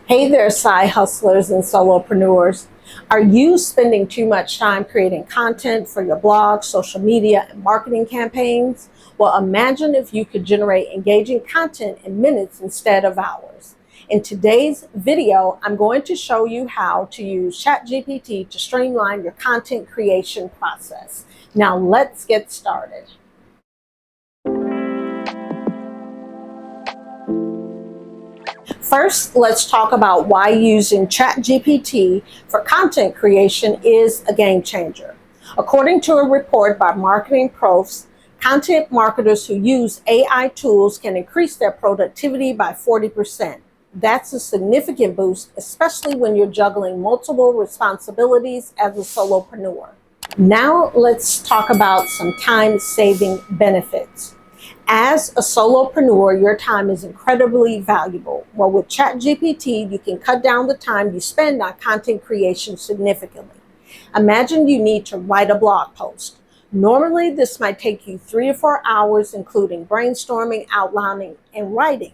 Hey there, side hustlers and solopreneurs. Are you spending too much time creating content for your blog, social media, and marketing campaigns? Well, imagine if you could generate engaging content in minutes instead of hours. In today's video, I'm going to show you how to use Chat GPT to streamline your content creation process. Now let's get started. First, let's talk about why using Chat GPT for content creation is a game changer. According to a report by Marketing Profs, content marketers who use AI tools can increase their productivity by 40%. That's a significant boost, especially when you're juggling multiple responsibilities as a solopreneur. Now let's talk about some time-saving benefits. As a solopreneur, your time is incredibly valuable. Well, with ChatGPT, you can cut down the time you spend on content creation significantly. Imagine you need to write a blog post. Normally, this might take you 3 to 4 hours, including brainstorming, outlining, and writing.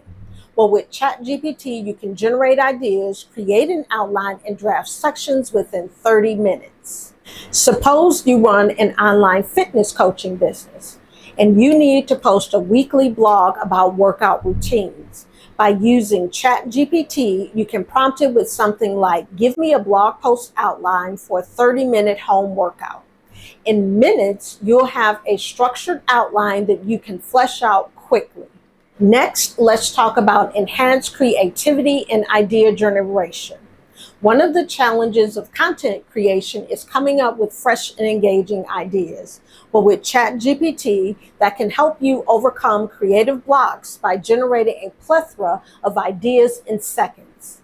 Well, with ChatGPT, you can generate ideas, create an outline, and draft sections within 30 minutes. Suppose you run an online fitness coaching business, and you need to post a weekly blog about workout routines. By using ChatGPT, you can prompt it with something like, give me a blog post outline for a 30-minute home workout. In minutes, you'll have a structured outline that you can flesh out quickly. Next, let's talk about enhanced creativity and idea generation. One of the challenges of content creation is coming up with fresh and engaging ideas. But with ChatGPT, that can help you overcome creative blocks by generating a plethora of ideas in seconds.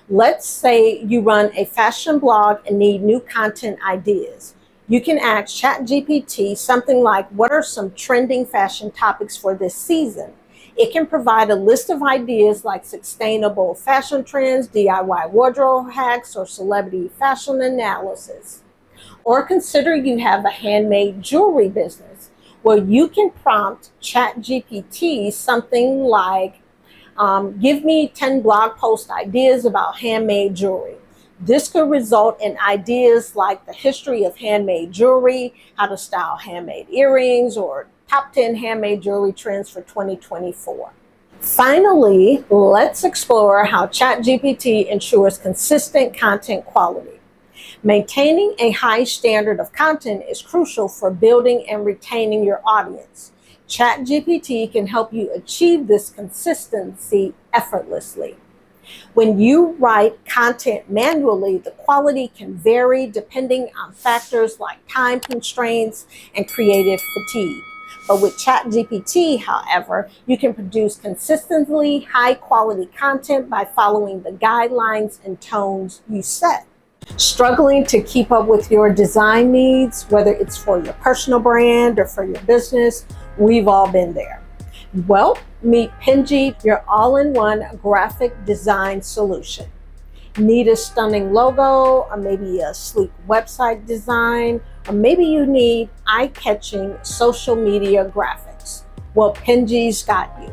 Let's say you run a fashion blog and need new content ideas. You can ask ChatGPT something like, what are some trending fashion topics for this season? It can provide a list of ideas like sustainable fashion trends, DIY wardrobe hacks, or celebrity fashion analysis. Or consider you have a handmade jewelry business. Well, you can prompt ChatGPT something like, give me 10 blog post ideas about handmade jewelry. This could result in ideas like the history of handmade jewelry, how to style handmade earrings, or top 10 handmade jewelry trends for 2024. Finally, let's explore how ChatGPT ensures consistent content quality. Maintaining a high standard of content is crucial for building and retaining your audience. ChatGPT can help you achieve this consistency effortlessly. When you write content manually, the quality can vary depending on factors like time constraints and creative fatigue. But with ChatGPT, however, you can produce consistently high-quality content by following the guidelines and tones you set. Struggling to keep up with your design needs, whether it's for your personal brand or for your business, we've all been there. Well, meet Pinji, your all-in-one graphic design solution. Need a stunning logo, or maybe a sleek website design, or maybe you need eye-catching social media graphics. Well, Pinji's got you.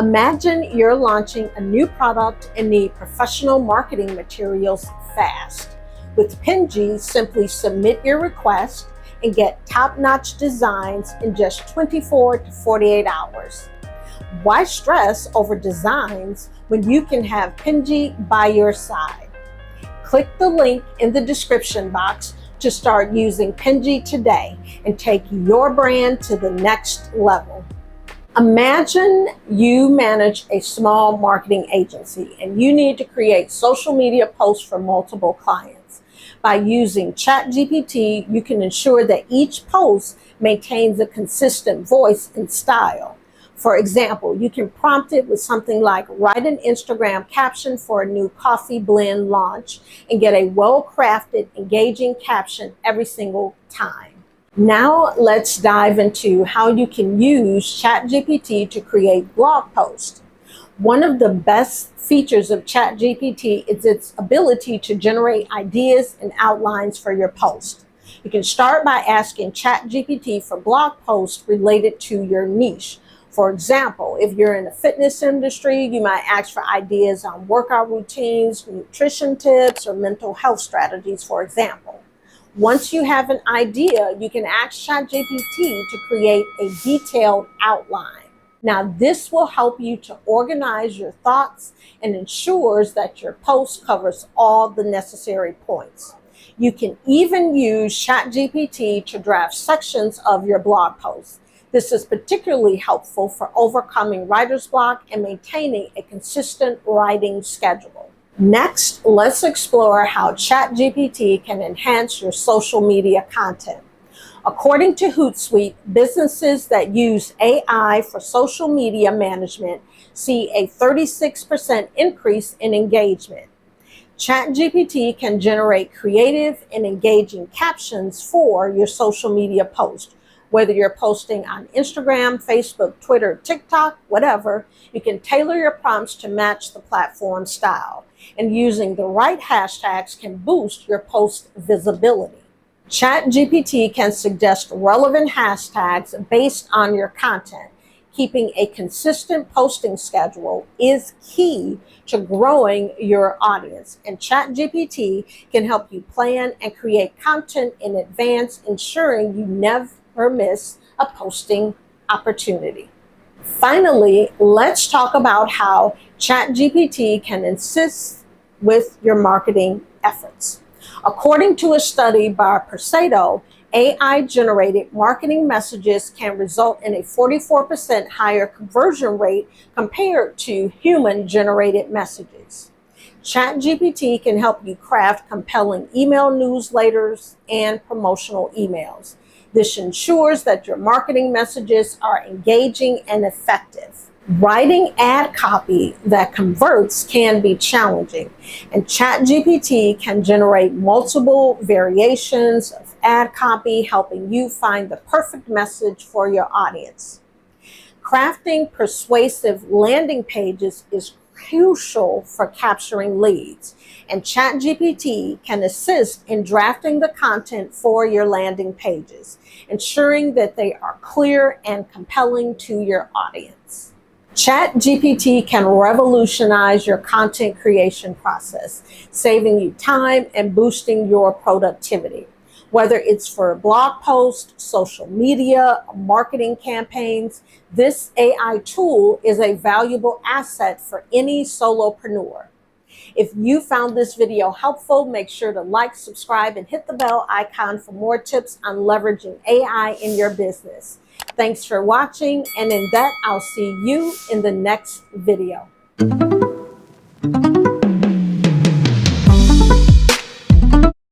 Imagine you're launching a new product and need professional marketing materials fast. With Pinji, simply submit your request and get top-notch designs in just 24 to 48 hours. Why stress over designs when you can have Pinji by your side? Click the link in the description box to start using Pinji today and take your brand to the next level. Imagine you manage a small marketing agency and you need to create social media posts for multiple clients. By using ChatGPT, you can ensure that each post maintains a consistent voice and style. For example, you can prompt it with something like, write an Instagram caption for a new coffee blend launch, and get a well-crafted, engaging caption every single time. Now let's dive into how you can use ChatGPT to create blog posts. One of the best features of ChatGPT is its ability to generate ideas and outlines for your post. You can start by asking ChatGPT for blog posts related to your niche. For example, if you're in the fitness industry, you might ask for ideas on workout routines, nutrition tips, or mental health strategies, for example. Once you have an idea, you can ask ChatGPT to create a detailed outline. Now, this will help you to organize your thoughts and ensures that your post covers all the necessary points. You can even use ChatGPT to draft sections of your blog posts. This is particularly helpful for overcoming writer's block and maintaining a consistent writing schedule. Next, let's explore how ChatGPT can enhance your social media content. According to Hootsuite, businesses that use AI for social media management see a 36% increase in engagement. ChatGPT can generate creative and engaging captions for your social media post. Whether you're posting on Instagram, Facebook, Twitter, TikTok, whatever, you can tailor your prompts to match the platform style. And using the right hashtags can boost your post visibility. ChatGPT can suggest relevant hashtags based on your content. Keeping a consistent posting schedule is key to growing your audience, and ChatGPT can help you plan and create content in advance, ensuring you never miss a posting opportunity. Finally, let's talk about how ChatGPT can assist with your marketing efforts. According to a study by Persado, AI-generated marketing messages can result in a 44% higher conversion rate compared to human-generated messages. ChatGPT can help you craft compelling email newsletters and promotional emails. This ensures that your marketing messages are engaging and effective. Writing ad copy that converts can be challenging, and ChatGPT can generate multiple variations of ad copy, helping you find the perfect message for your audience. Crafting persuasive landing pages is crucial for capturing leads, and ChatGPT can assist in drafting the content for your landing pages, ensuring that they are clear and compelling to your audience. ChatGPT can revolutionize your content creation process, saving you time and boosting your productivity. Whether it's for blog posts, social media, or marketing campaigns, this AI tool is a valuable asset for any solopreneur. If you found this video helpful, make sure to like, subscribe, and hit the bell icon for more tips on leveraging AI in your business. Thanks for watching, and in that, I'll see you in the next video.